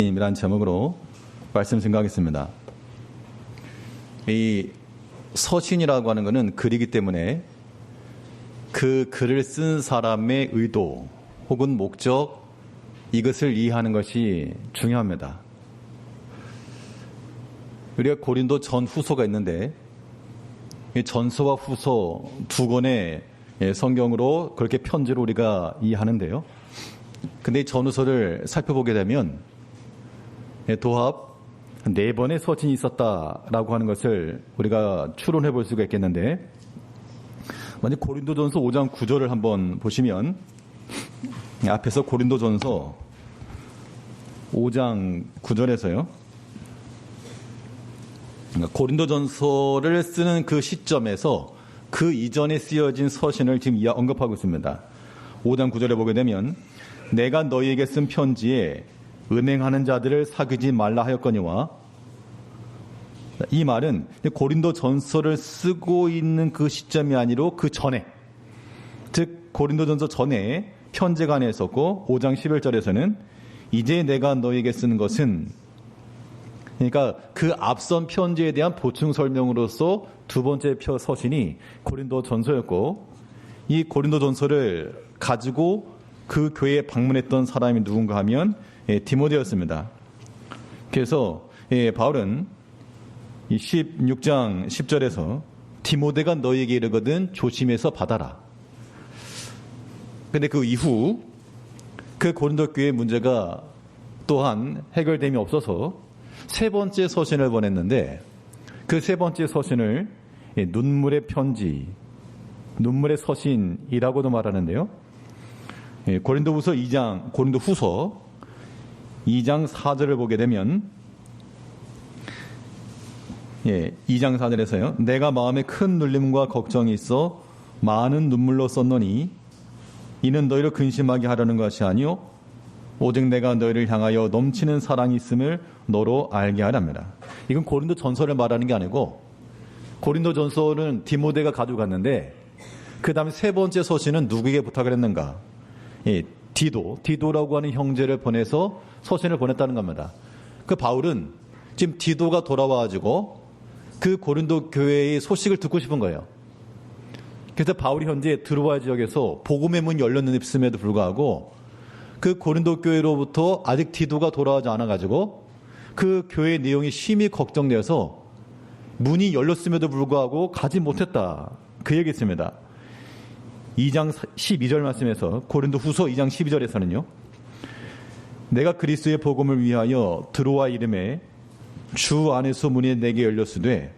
이란 제목으로 말씀 증거하겠습니다. 이 서신이라고 하는 것은 글이기 때문에 그 글을 쓴 사람의 의도 혹은 목적, 이것을 이해하는 것이 중요합니다. 우리가 고린도 전후서가 있는데 이 전서와 후서 두 권의 성경으로 그렇게 편지로 우리가 이해하는데요. 근데 이 전후서를 살펴보게 되면 도합 4번의 서신이 있었다라고 하는 것을 우리가 추론해 볼 수가 있겠는데, 먼저 고린도전서 5장 9절을 한번 보시면, 앞에서 고린도전서 5장 9절에서요. 고린도전서를 쓰는 그 시점에서 그 이전에 쓰여진 서신을 지금 언급하고 있습니다. 5장 9절에 보게 되면, 내가 너희에게 쓴 편지에 은행하는 자들을 사귀지 말라 하였거니와, 이 말은 고린도 전서를 쓰고 있는 그 시점이 아니로 그 전에, 즉 고린도 전서 전에 편지가 하나 있었고 5장 11절에서는 이제 내가 너에게 쓰는 것은, 그러니까 그 앞선 편지에 대한 보충 설명으로서 두 번째 서신이 고린도 전서였고, 이 고린도 전서를 가지고 그 교회에 방문했던 사람이 누군가 하면 디모데였습니다. 그래서 바울은 이 16장 10절에서 디모데가 너희에게 이르거든 조심해서 받아라. 근데 그 이후 그 고린도 교회 문제가 또한 해결됨이 없어서 세 번째 서신을 보냈는데, 그 세 번째 서신을 눈물의 편지, 눈물의 서신이라고도 말하는데요. 고린도후서 2장 4절을 보게 되면, 2장 4절에서요. 내가 마음에 큰 눌림과 걱정이 있어 많은 눈물로 썼노니 이는 너희를 근심하게 하려는 것이 아니요 오직 내가 너희를 향하여 넘치는 사랑이 있음을 너로 알게 하랍니다. 이건 고린도 전서를 말하는 게 아니고, 고린도 전서는 디모데가 가져갔는데 그 다음에 세 번째 서신은 누구에게 부탁을 했는가? 디도라고 하는 형제를 보내서 서신을 보냈다는 겁니다. 그 바울은 지금 디도가 돌아와가지고 그 고린도 교회의 소식을 듣고 싶은 거예요. 그래서 바울이 현재 드로아 지역에서 복음의 문이 열렸음에도 불구하고 그 고린도 교회로부터 아직 디도가 돌아오지 않아가지고 그 교회의 내용이 심히 걱정되어서 문이 열렸음에도 불구하고 가지 못했다, 그 얘기했습니다. 2장 12절 말씀에서, 고린도 후서 2장 12절에서는요. 내가 그리스도의 복음을 위하여 드로아 이름에 주 안에서 문이 내게 열렸으되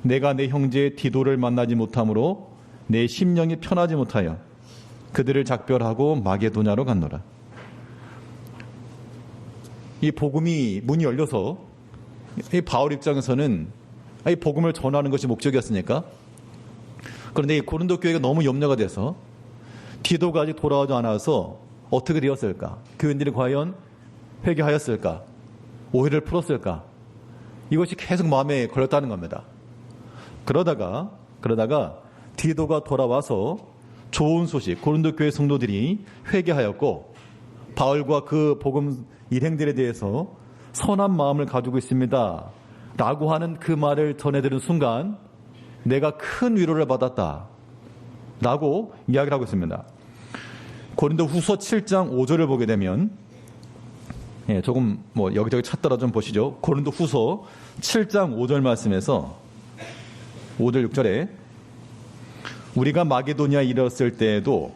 내가 내 형제 디도를 만나지 못함으로 내 심령이 편하지 못하여 그들을 작별하고 마게도냐로 갔노라. 이 복음이 문이 열려서 이 바울 입장에서는 이 복음을 전하는 것이 목적이었으니까, 그런데 이 고린도 교회가 너무 염려가 돼서 디도가 아직 돌아오지 않아서 어떻게 되었을까? 교인들이 과연 회개하였을까? 오해를 풀었을까? 이것이 계속 마음에 걸렸다는 겁니다. 그러다가 디도가 돌아와서 좋은 소식, 고린도 교회 성도들이 회개하였고 바울과 그 복음 일행들에 대해서 선한 마음을 가지고 있습니다 라고 하는 그 말을 전해들은 순간 내가 큰 위로를 받았다 라고 이야기를 하고 있습니다. 고린도 후서 7장 5절을 보게 되면, 조금 여기저기 찾더라 좀 보시죠. 고린도 후서 7장 5절 말씀에서 5절 6절에 우리가 마게도니아에 이르렀을 때에도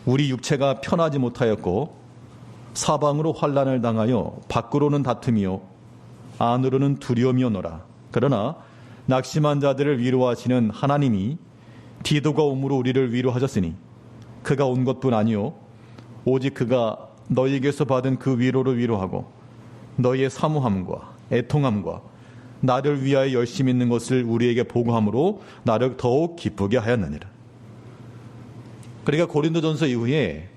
우리 육체가 편하지 못하였고 사방으로 환난을 당하여 밖으로는 다툼이요 안으로는 두려움이오노라. 그러나 낙심한 자들을 위로하시는 하나님이 디도가 옴으로 우리를 위로하셨으니 그가 온 것뿐 아니요 오직 그가 너희에게서 받은 그 위로를 위로하고 너희의 사모함과 애통함과 나를 위하여 열심히 있는 것을 우리에게 보고함으로 나를 더욱 기쁘게 하였느니라. 그러니까 고린도전서 이후에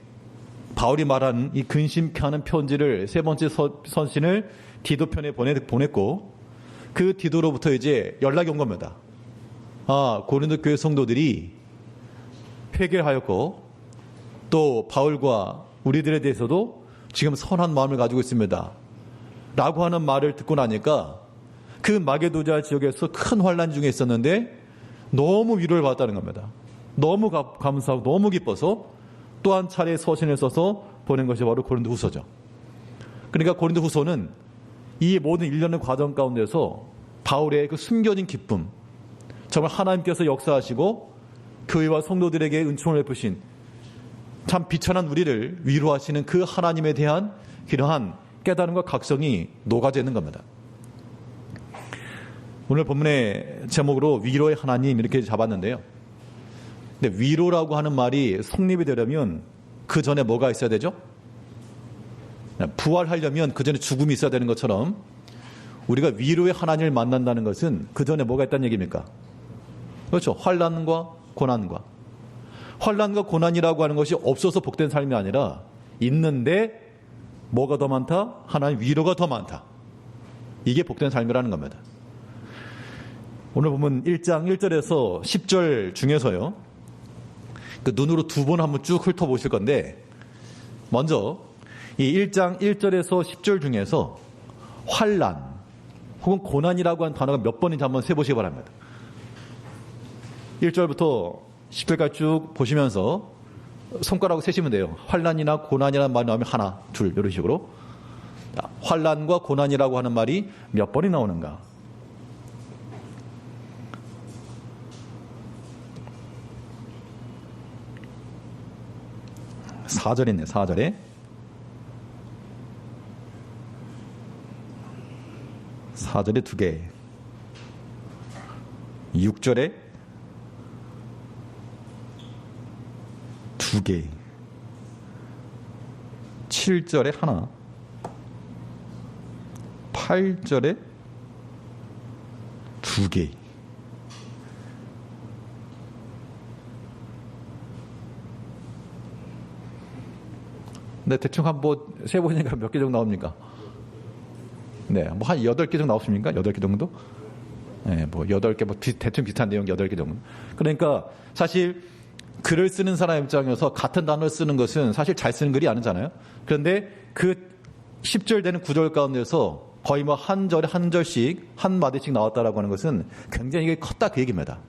바울이 말한 이 근심케 하는 편지를, 세 번째 서신을 디도 편에 보냈고, 그 디도로부터 이제 연락이 온 겁니다. 고린도 교회 성도들이 회개하였고 또 바울과 우리들에 대해서도 지금 선한 마음을 가지고 있습니다 라고 하는 말을 듣고 나니까 그 마게도자 지역에서 큰 환란 중에 있었는데 너무 위로를 받았다는 겁니다. 너무 감사하고 너무 기뻐서 또 한 차례 서신을 써서 보낸 것이 바로 고린도후서죠. 그러니까 고린도후서는 이 모든 일련의 과정 가운데서 바울의 그 숨겨진 기쁨, 정말 하나님께서 역사하시고 교회와 성도들에게 은총을 베푸신 참 비천한 우리를 위로하시는 그 하나님에 대한 이러한 깨달음과 각성이 녹아져 있는 겁니다. 오늘 본문의 제목으로 위로의 하나님 이렇게 잡았는데요. 근데 위로라고 하는 말이 성립이 되려면 그 전에 뭐가 있어야 되죠? 부활하려면 그 전에 죽음이 있어야 되는 것처럼 우리가 위로의 하나님을 만난다는 것은 그 전에 뭐가 있다는 얘기입니까? 그렇죠. 환난과 고난과. 환난과 고난이라고 하는 것이 없어서 복된 삶이 아니라 있는데 뭐가 더 많다? 하나님 위로가 더 많다. 이게 복된 삶이라는 겁니다. 오늘 보면 1장 1절에서 10절 중에서요. 그 눈으로 두 번 한번 쭉 훑어보실 건데 먼저 이 1장 1절에서 10절 중에서 환난 혹은 고난이라고 하는 단어가 몇 번인지 한번 세보시기 바랍니다. 1절부터 10절까지 쭉 보시면서 손가락으로 세시면 돼요. 환난이나 고난이라는 말이 나오면 하나, 둘 이런 식으로. 환난과 고난이라고 하는 말이 몇 번이 나오는가. 4절에 있네. 4절에 4절에 2개, 6절에 2개, 7절에 하나, 8절에 2개. 네, 대충 한번 세보니까 몇 개 정도 나옵니까? 네, 뭐 한 8개 정도 나왔습니까? 8개 정도? 네, 뭐 8개, 뭐 대충 비슷한 내용 8개 정도. 그러니까 사실 글을 쓰는 사람 입장에서 같은 단어를 쓰는 것은 사실 잘 쓰는 글이 아니잖아요. 그런데 그 10절 되는 구절 가운데서 거의 뭐 한 절에 한 절씩 한 마디씩 나왔다라고 하는 것은 굉장히 이게 컸다 그 얘기입니다.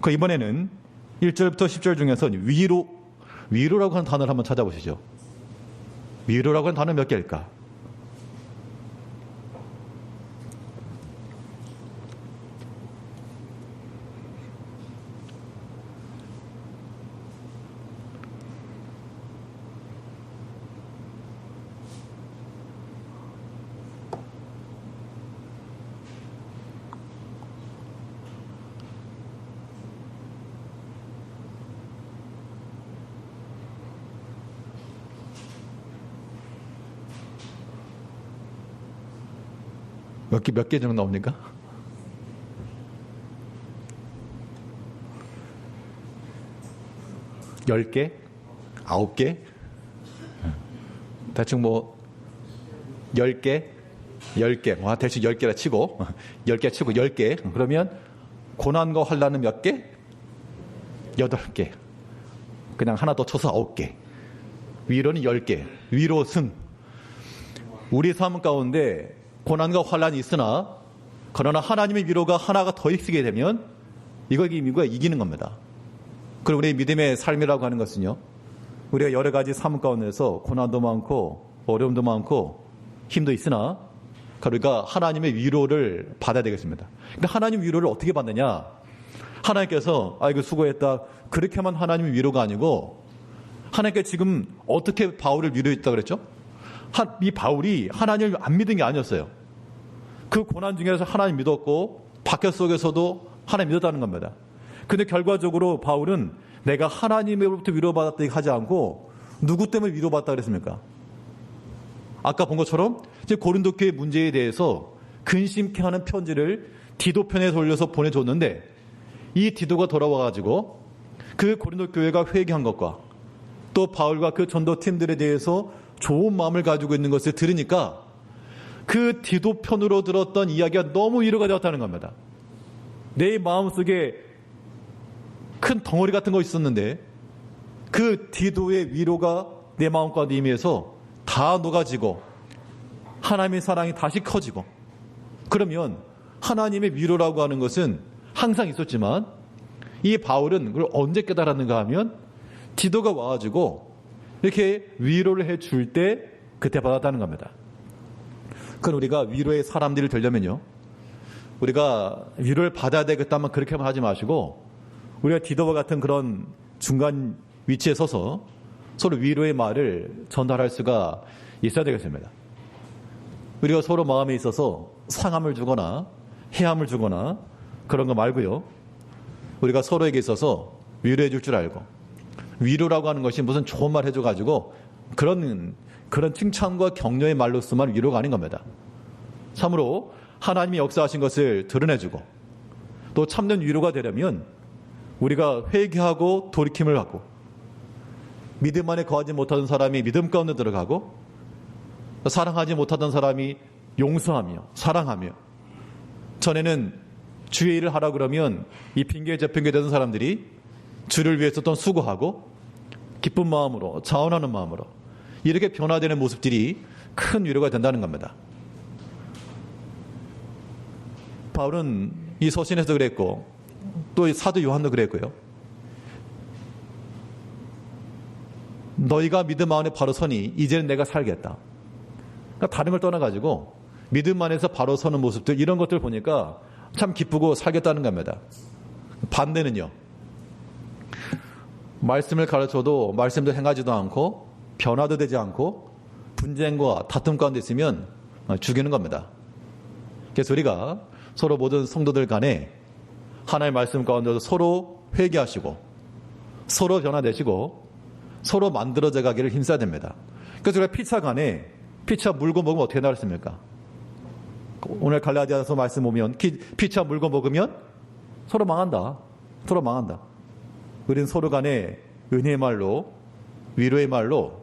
그 이번에는 1절부터 10절 중에서 위로라고 하는 단어를 한번 찾아보시죠. 위로라고 하는 단어 몇 개일까? 몇 개 정도 나옵니까? 열 개? 9개? 대충 뭐 10개? 10개. 와, 대충 10개라 치고 10개 치고 10개. 그러면 고난과 환난은 몇 개? 8개. 그냥 하나 더 쳐서 9개. 위로는 10개. 위로 승. 우리 삶 가운데 고난과 환난이 있으나 그러나 하나님의 위로가 하나가 더 있게 되면 이거 이기는 겁니다. 그리고 우리의 믿음의 삶이라고 하는 것은요. 우리가 여러 가지 삶 가운데서 고난도 많고 어려움도 많고 힘도 있으나 그러니까 하나님의 위로를 받아야 되겠습니다. 근데 하나님 위로를 어떻게 받느냐? 하나님께서 아이고 수고했다. 그렇게만 하나님의 위로가 아니고 하나님께 지금 어떻게 바울을 위로했다 그랬죠? 이 바울이 하나님을 안 믿은 게 아니었어요. 그 고난 중에서 하나님 믿었고 박해 속에서도 하나님 믿었다는 겁니다. 근데 결과적으로 바울은 내가 하나님으로부터 위로받았다 하지 않고 누구 때문에 위로받았다 그랬습니까? 아까 본 것처럼 이제 고린도 교회 문제에 대해서 근심케 하는 편지를 디도편에서 올려서 보내줬는데 이 디도가 돌아와가지고 그 고린도 교회가 회개한 것과 또 바울과 그 전도팀들에 대해서 좋은 마음을 가지고 있는 것을 들으니까 그 디도 편으로 들었던 이야기가 너무 위로가 되었다는 겁니다. 내 마음속에 큰 덩어리 같은 거 있었는데 그 디도의 위로가 내 마음과 내 힘에서 다 녹아지고 하나님의 사랑이 다시 커지고, 그러면 하나님의 위로라고 하는 것은 항상 있었지만 이 바울은 그걸 언제 깨달았는가 하면 디도가 와가지고 이렇게 위로를 해줄 때 그때 받았다는 겁니다. 그건 우리가 위로의 사람들이 되려면요, 우리가 위로를 받아야 되겠다면 그렇게만 하지 마시고 우리가 디도와 같은 그런 중간 위치에 서서 서로 위로의 말을 전달할 수가 있어야 되겠습니다. 우리가 서로 마음에 있어서 상함을 주거나 해함을 주거나 그런 거 말고요, 우리가 서로에게 있어서 위로해 줄 줄 알고, 위로라고 하는 것이 무슨 좋은 말 해줘가지고 그런 칭찬과 격려의 말로서만 위로가 아닌 겁니다. 참으로 하나님이 역사하신 것을 드러내주고 또 참된 위로가 되려면 우리가 회개하고 돌이킴을 하고, 믿음 안에 거하지 못하던 사람이 믿음 가운데 들어가고, 사랑하지 못하던 사람이 용서하며 사랑하며, 전에는 주의 일을 하라 그러면 이 핑계에 저핑계 되던 사람들이 주를 위해서 또 수고하고 기쁜 마음으로 자원하는 마음으로 이렇게 변화되는 모습들이 큰 위로가 된다는 겁니다. 바울은 이 서신에서 그랬고 또 사도 요한도 그랬고요. 너희가 믿음 안에 바로 서니 이제는 내가 살겠다. 그러니까 다른 걸 떠나가지고 믿음 안에서 바로 서는 모습들, 이런 것들 보니까 참 기쁘고 살겠다는 겁니다. 반대는요, 말씀을 가르쳐도 말씀도 행하지도 않고 변화도 되지 않고 분쟁과 다툼 가운데 있으면 죽이는 겁니다. 그래서 우리가 서로 모든 성도들 간에 하나님의 말씀 가운데서 서로 회개하시고 서로 변화되시고 서로 만들어져 가기를 힘써야 됩니다. 그래서 우리가 피차 간에 피차 물고 먹으면 어떻게 나겠습니까? 오늘 갈라디아서 말씀 보면 피차 물고 먹으면 서로 망한다. 서로 망한다. 우리는 서로 간에 은혜의 말로, 위로의 말로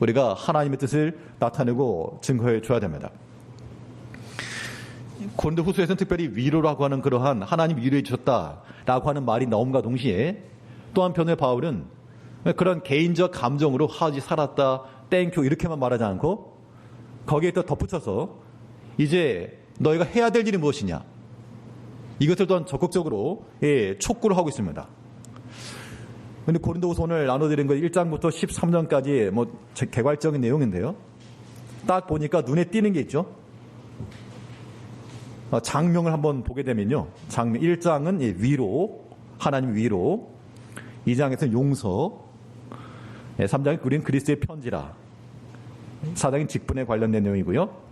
우리가 하나님의 뜻을 나타내고 증거해 줘야 됩니다. 고린도 후서에서는 특별히 위로라고 하는 그러한 하나님 위로해 주셨다라고 하는 말이 나옴과 동시에 또 한편에 바울은 그런 개인적 감정으로 하지 살았다, 땡큐 이렇게만 말하지 않고 거기에 또 덧붙여서 이제 너희가 해야 될 일이 무엇이냐, 이것을 또한 적극적으로 촉구를 하고 있습니다. 근데 고린도후서 오늘 나눠드린 거 1장부터 13장까지 뭐 개괄적인 내용인데요, 딱 보니까 눈에 띄는 게 있죠. 장명을 한번 보게 되면요, 장명 1장은 위로, 하나님 위로, 2장에서는 용서, 3장이 우린 그리스도의 편지라, 4장은 직분에 관련된 내용이고요,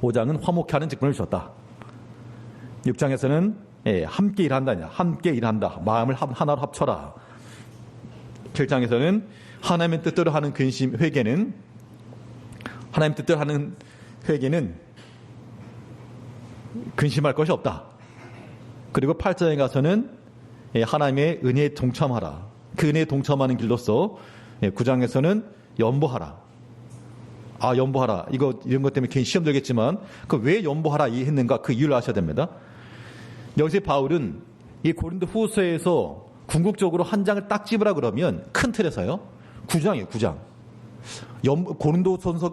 5장은 화목케 하는 직분을 주셨다, 6장에서는 함께 일한다냐, 함께 일한다, 마음을 하나로 합쳐라, 7장에서는 하나님의 뜻대로 하는 근심, 회개는, 하나님의 뜻대로 하는 회개는 근심할 것이 없다. 그리고 8장에 가서는 하나님의 은혜에 동참하라, 그 은혜에 동참하는 길로서 9장에서는 연보하라. 연보하라. 이런 것 때문에 괜히 시험 들겠지만 그 왜 연보하라 했는가, 그 이유를 아셔야 됩니다. 여기서 바울은 이 고린도 후서에서 궁극적으로 한 장을 딱 집으라 그러면 큰 틀에서요 9장이에요. 9장.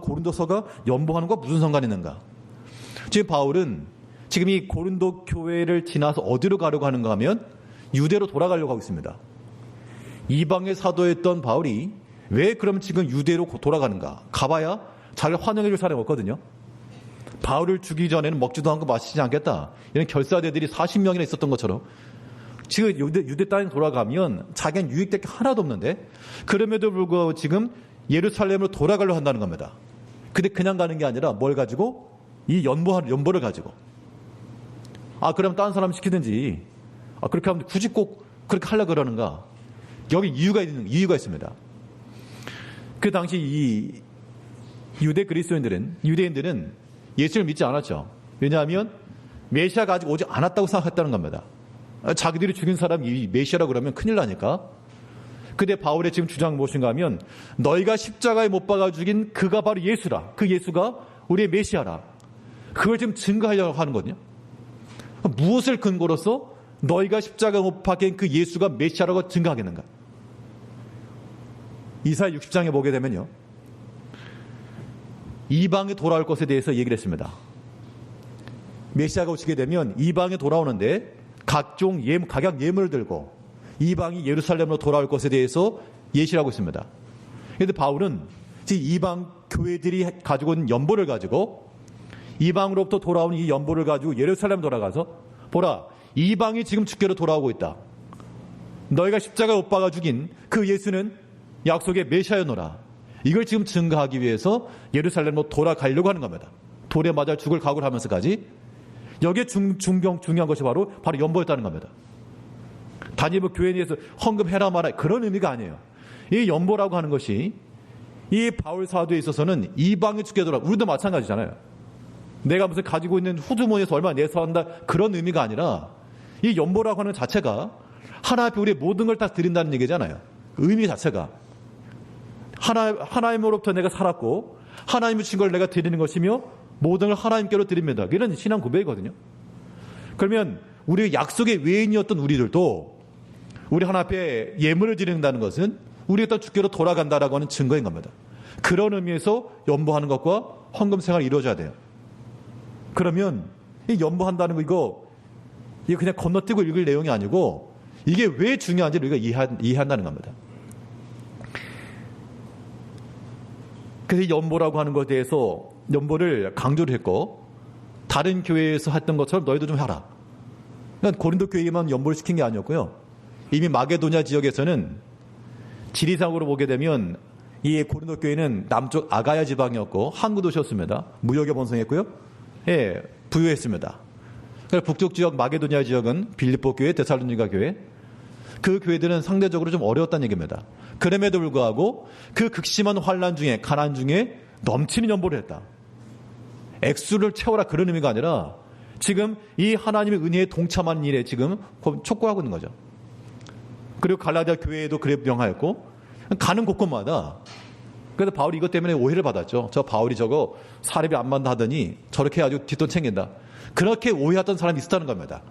고린도서가 연보하는 거 무슨 상관이 있는가? 지금 바울은 지금 이 고린도 교회를 지나서 어디로 가려고 하는가 하면 유대로 돌아가려고 하고 있습니다. 이방의 사도였던 바울이 왜 그럼 지금 유대로 돌아가는가? 가봐야 자기를 환영해 줄 사람이 없거든요. 바울을 죽이기 전에는 먹지도 않고 마시지 않겠다, 이런 결사대들이 40명이나 있었던 것처럼 지금 유대 땅에 돌아가면 자기는 유익될 게 하나도 없는데, 그럼에도 불구하고 지금 예루살렘으로 돌아가려고 한다는 겁니다. 근데 그냥 가는 게 아니라 뭘 가지고? 이 연보를 가지고. 그럼 다른 사람 시키든지, 그렇게 하면 굳이 꼭 그렇게 하려고 그러는가? 여기 이유가 있습니다. 그 당시 이 유대인들은 예수를 믿지 않았죠. 왜냐하면 메시아가 아직 오지 않았다고 생각했다는 겁니다. 자기들이 죽인 사람이 메시아라고 그러면 큰일 나니까. 근데 바울의 지금 주장은 무엇인가 하면 너희가 십자가에 못 박아 죽인 그가 바로 예수라. 그 예수가 우리의 메시아라. 그걸 지금 증거하려고 하는 거거든요. 무엇을 근거로서 너희가 십자가에 못 박힌 그 예수가 메시아라고 증거하겠는가? 이사야 60장에 보게 되면요, 이방에 돌아올 것에 대해서 얘기를 했습니다. 메시아가 오시게 되면 이방에 돌아오는데 각종 각양 예물을 들고 이방이 예루살렘으로 돌아올 것에 대해서 예시를 하고 있습니다. 그런데 바울은 지금 이방 교회들이 가지고 있는 연보를 가지고 이방으로부터 돌아온 이 연보를 가지고 예루살렘 돌아가서 보라, 이방이 지금 주께로 돌아오고 있다. 너희가 십자가에 못 박아 죽인 그 예수는 약속의 메시아였노라. 이걸 지금 증거하기 위해서 예루살렘으로 돌아가려고 하는 겁니다. 돌에 맞아 죽을 각오를 하면서까지. 여기에 중요한 것이 바로 연보였다는 겁니다. 단지 뭐 교회에 대해서 헌금해라 마라 그런 의미가 아니에요. 이 연보라고 하는 것이 이 바울 사도에 있어서는 이방의 주께 돌아, 우리도 마찬가지잖아요. 내가 무슨 가지고 있는 후주머니에서 얼마 내서 한다 그런 의미가 아니라 이 연보라고 하는 자체가 하나님 앞에 우리의 모든 걸 다 드린다는 얘기잖아요. 의미 자체가 하나님으로부터 내가 살았고 하나님이 주신 걸 내가 드리는 것이며 모든 걸 하나님께로 드립니다. 이런 신앙 고백이거든요. 그러면 우리 약속의 외인이었던 우리들도 우리 하나님 앞에 예물을 드린다는 것은 우리가 주께로 돌아간다라고 하는 증거인 겁니다. 그런 의미에서 연보하는 것과 헌금 생활이 이루어져야 돼요. 그러면 이 연보한다는 거 이거 그냥 건너뛰고 읽을 내용이 아니고 이게 왜 중요한지 우리가 이해한다는 겁니다. 그래서 연보라고 하는 것에 대해서 연보를 강조를 했고 다른 교회에서 했던 것처럼 너희도 좀 하라. 그러니까 고린도 교회에만 연보를 시킨 게 아니었고요. 이미 마게도냐 지역에서는 지리상으로 보게 되면 이 고린도 교회는 남쪽 아가야 지방이었고 항구 도시였습니다. 무역에 번성했고요. 예, 부유했습니다. 그래서 북쪽 지역 마게도냐 지역은 빌립보 교회, 데살로니가 교회, 그 교회들은 상대적으로 좀 어려웠다는 얘기입니다. 그럼에도 불구하고 그 극심한 환난 중에 가난 중에 넘치는 연보를 했다. 액수를 채워라 그런 의미가 아니라 지금 이 하나님의 은혜에 동참하는 일에 지금 촉구하고 있는 거죠. 그리고 갈라디아 교회에도 그래 명하였고 가는 곳곳마다. 그래서 바울이 이것 때문에 오해를 받았죠. 저 바울이 저거 사례비 안 만다 하더니 저렇게 아주 뒷돈 챙긴다. 그렇게 오해했던 사람이 있었다는 겁니다.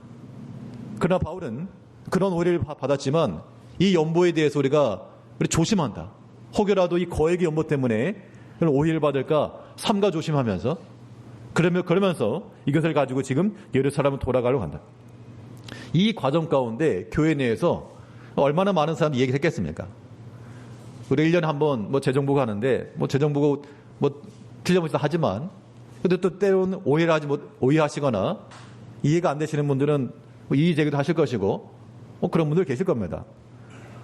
그러나 바울은 그런 오해를 받았지만 이 연보에 대해서 우리 조심한다. 혹여라도 이 거액의 연보 때문에 오해를 받을까 삼가 조심하면서 그러면서 이것을 가지고 지금 예루살렘을 돌아가려고 한다. 이 과정 가운데 교회 내에서 얼마나 많은 사람이 얘기를 했겠습니까? 우리 1년에 한 번 재정보고 하는데 재정보고 틀려보지도 하지만 근데 또 때로는 오해하시거나 이해가 안 되시는 분들은 이의제기도 하실 것이고 그런 분들 계실 겁니다.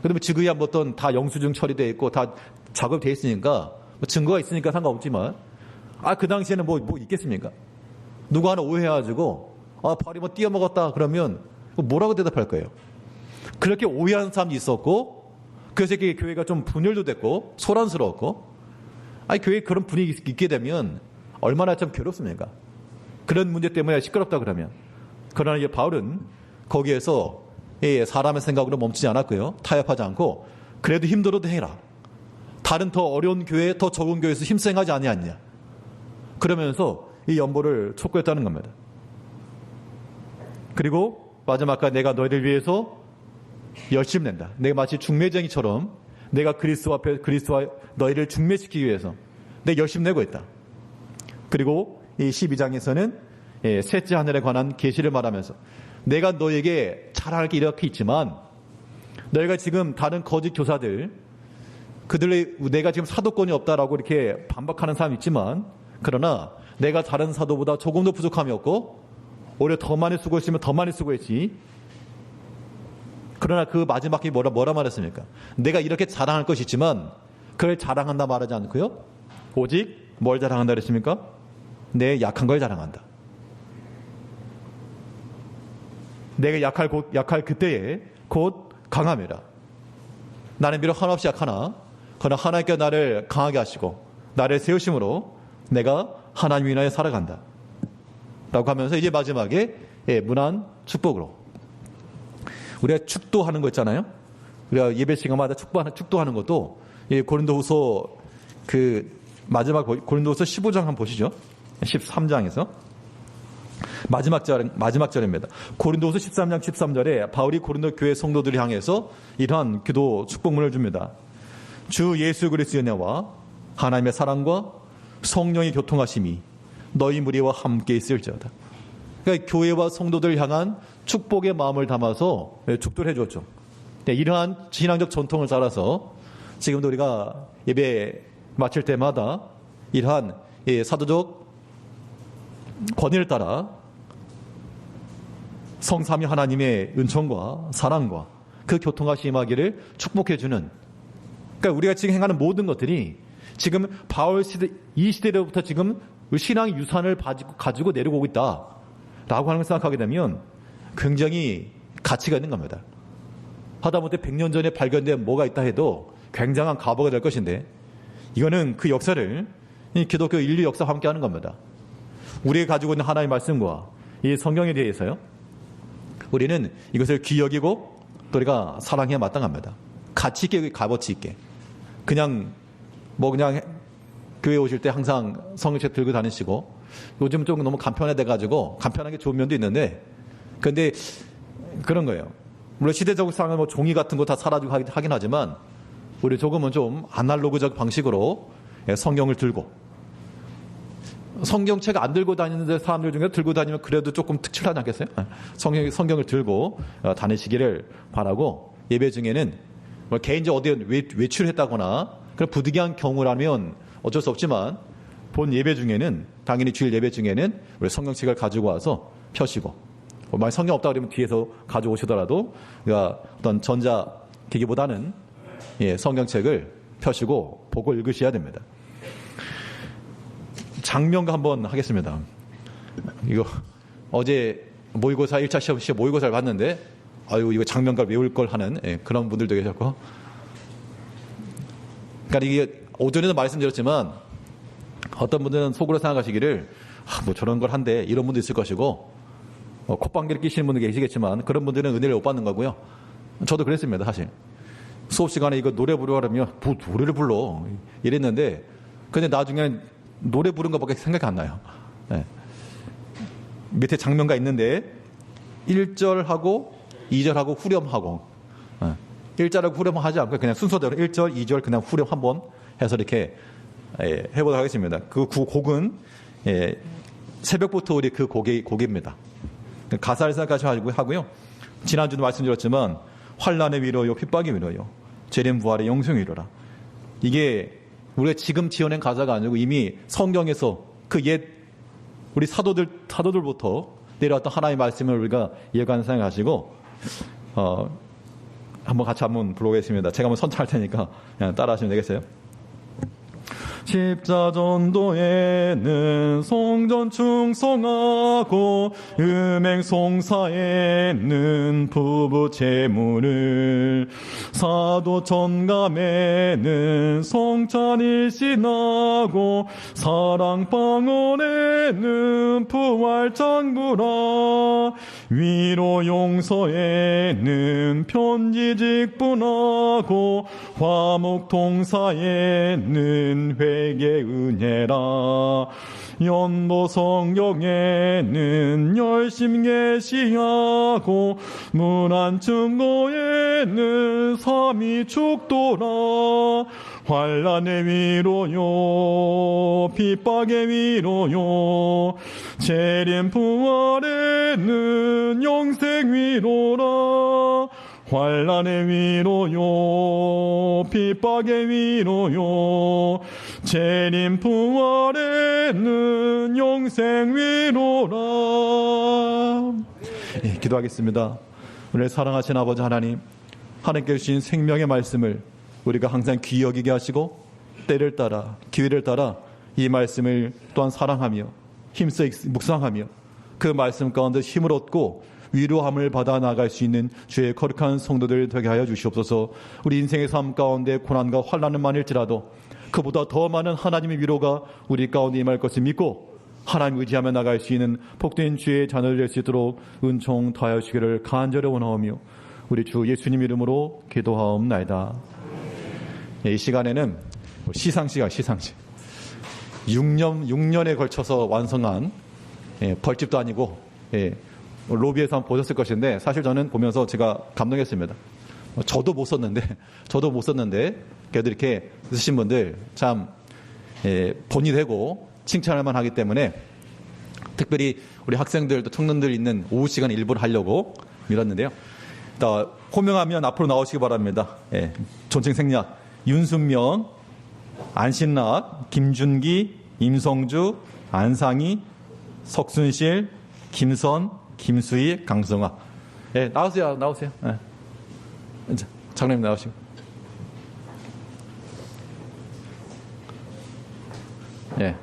그러면 지구에 한번 다 영수증 처리되어 있고 다 작업되어 있으니까 증거가 있으니까 상관없지만 그 당시에는 뭐 있겠습니까? 누구 하나 오해해가지고 발이 띄어먹었다 그러면 뭐라고 대답할 거예요? 그렇게 오해하는 사람도 있었고 그래서 교회가 좀 분열도 됐고 소란스러웠고 교회에 그런 분위기 있게 되면 얼마나 좀 괴롭습니까? 그런 문제 때문에 시끄럽다 그러면. 그러나 이제 바울은 거기에서 사람의 생각으로 멈추지 않았고요. 타협하지 않고 그래도 힘들어도 해라. 다른 더 어려운 교회, 더 적은 교회에서 힘생하지 아니하냐. 그러면서 이 연보를 촉구했다는 겁니다. 그리고 마지막까지 내가 너희를 위해서 열심히 낸다. 내가 마치 중매쟁이처럼 내가 그리스도와 너희를 중매시키기 위해서 내가 열심히 내고 있다. 그리고 이 12장에서는 셋째 하늘에 관한 계시를 말하면서 내가 너에게 잘할 게 이렇게 있지만 너희가 지금 다른 거짓 교사들 내가 지금 사도권이 없다라고 이렇게 반박하는 사람이 있지만 그러나 내가 다른 사도보다 조금 더 부족함이 없고 오히려 더 많이 수고했으면 더 많이 수고했지. 그러나 그 마지막에 뭐라 말했습니까? 내가 이렇게 자랑할 것이 있지만 그걸 자랑한다 말하지 않고요. 오직 뭘 자랑한다 그랬습니까? 내 약한 걸 자랑한다. 내가 약할 그때에 곧 강함이라. 나는 비록 한없이 약하나 그러나 하나님께서 나를 강하게 하시고 나를 세우심으로 내가 하나님 위하여 살아간다. 라고 하면서 이제 마지막에 무난 축복으로. 우리가 축도하는 거 있잖아요. 우리가 예배 시간마다 축도하는 것도 고린도후서 마지막 고린도후서 15장 한번 보시죠. 13장에서 마지막 절입니다. 고린도후서 13장 13절에 바울이 고린도 교회 성도들을 향해서 이러한 기도 축복문을 줍니다. 주 예수 그리스도의 은혜와 하나님의 사랑과 성령의 교통하심이 너희 무리와 함께 있을지어다. 그러니까 교회와 성도들 향한 축복의 마음을 담아서 축도를 해줬죠. 이러한 신앙적 전통을 따라서 지금도 우리가 예배 마칠 때마다 이러한 사도적 권위를 따라 성삼위 하나님의 은총과 사랑과 그 교통하심이 임하기를 축복해주는, 그러니까 우리가 지금 행하는 모든 것들이 지금 바울 시대, 이 시대로부터 지금 신앙의 유산을 가지고 내려오고 있다라고 하는 걸 생각하게 되면 굉장히 가치가 있는 겁니다. 하다못해 100년 전에 발견된 뭐가 있다 해도 굉장한 가보가 될 것인데, 이거는 그 역사를 이 기독교 인류 역사와 함께 하는 겁니다. 우리가 가지고 있는 하나님의 말씀과 이 성경에 대해서요, 우리는 이것을 귀히 여기고 또 우리가 사랑해야 마땅합니다. 가치 있게, 값어치 있게. 그냥 교회 오실 때 항상 성경책 들고 다니시고, 요즘 좀 너무 간편화돼가지고 간편한 게 좋은 면도 있는데, 근데 그런 거예요. 물론 시대적 상은 종이 같은 거 다 사라지고 하긴 하지만, 우리 조금은 좀 아날로그적 방식으로 성경을 들고, 성경책 안 들고 다니는 사람들 중에 들고 다니면 그래도 조금 특출하지 않겠어요? 성경을 들고 다니시기를 바라고, 예배 중에는 개인적 어디에 외출했다거나 그런 부득이한 경우라면 어쩔 수 없지만, 본 예배 중에는, 당연히 주일 예배 중에는 우리 성경책을 가지고 와서 펴시고, 만약 성경 없다 그러면 뒤에서 가져오시더라도 어떤 전자기기보다는 성경책을 펴시고 보고 읽으셔야 됩니다. 장명가 한번 하겠습니다. 이거 어제 모의고사 1차 시험 모의고사를 봤는데, 아유 이거 장명가 외울 걸 하는 그런 분들도 계셨고, 그러니까 이게 오전에도 말씀드렸지만 어떤 분들은 속으로 생각하시기를 뭐 저런 걸 한데 이런 분도 있을 것이고, 콧방귀를 끼시는 분도 계시겠지만 그런 분들은 은혜를 못 받는 거고요. 저도 그랬습니다. 사실 수업 시간에 이거 노래 부르라 그러면 뭐 노래를 불러 이랬는데, 근데 나중에 노래 부른 것밖에 생각이 안 나요. 밑에 장면가 있는데 1절하고 2절하고 후렴하고, 1절하고 후렴하지 않고 그냥 순서대로 1절, 2절 그냥 후렴 한번 해서 이렇게 해보도록 하겠습니다. 그 곡은 새벽부터 우리 그 곡입니다. 가사를 생각하셔가지고 하고요. 지난주도 말씀드렸지만 환난의 위로요, 핍박의 위로요, 죄된 부활의 영생의 위로라. 이게 우리가 지금 지어낸 가사가 아니고 이미 성경에서 그 옛 우리 사도들부터 내려왔던 하나님의 말씀을 우리가 이해가는 생각하시고, 한번 불러보겠습니다. 제가 한번 선창할 테니까 그냥 따라하시면 되겠어요? 십자전도에는 성전 충성하고 음행송사에는 부부 제물을, 사도천감에는 성찬일신하고 사랑방언에는 부활장구라, 위로 용서에는 편지직분하고 화목통사에는 회개 은혜라, 연보 성경에는 열심 계시하고 문안 증거에는 삼위 축도라, 환난의 위로요, 핍박의 위로요, 재림 부활에는 영생 위로라, 환난의 위로요, 핍박의 위로요, 재림 부활에는 영생 위로라. 기도하겠습니다. 우리를 사랑하신 아버지 하나님, 하나님께 주신 생명의 말씀을 우리가 항상 귀히 여기게 하시고, 때를 따라 기회를 따라 이 말씀을 또한 사랑하며 힘써 묵상하며 그 말씀 가운데 힘을 얻고 위로함을 받아 나갈 수 있는 주의 거룩한 성도들 되게 하여 주시옵소서. 우리 인생의 삶 가운데 고난과 환난은 많을지라도 그보다 더 많은 하나님의 위로가 우리 가운데 임할 것을 믿고 하나님 의지하며 나갈 수 있는 복된 주의 자녀들 될 수 있도록 은총 더하여 주시기를 간절히 원하오며 우리 주 예수님 이름으로 기도하옵나이다. 이 시간에는 시상식 6년에 걸쳐서 완성한 벌집도 아니고 로비에서 한번 보셨을 것인데, 사실 저는 보면서 제가 감동했습니다. 저도 못 썼는데 그래도 이렇게 쓰신 분들 참 본이 되고 칭찬할 만하기 때문에 특별히 우리 학생들 또 청년들 있는 오후 시간 일부를 하려고 밀었는데요. 호명하면 앞으로 나오시기 바랍니다. 존칭 생략 윤순명, 안신락, 김준기, 임성주, 안상희, 석순실, 김선, 김수희, 강성아. 나오세요. 장로님 나오시고. 네.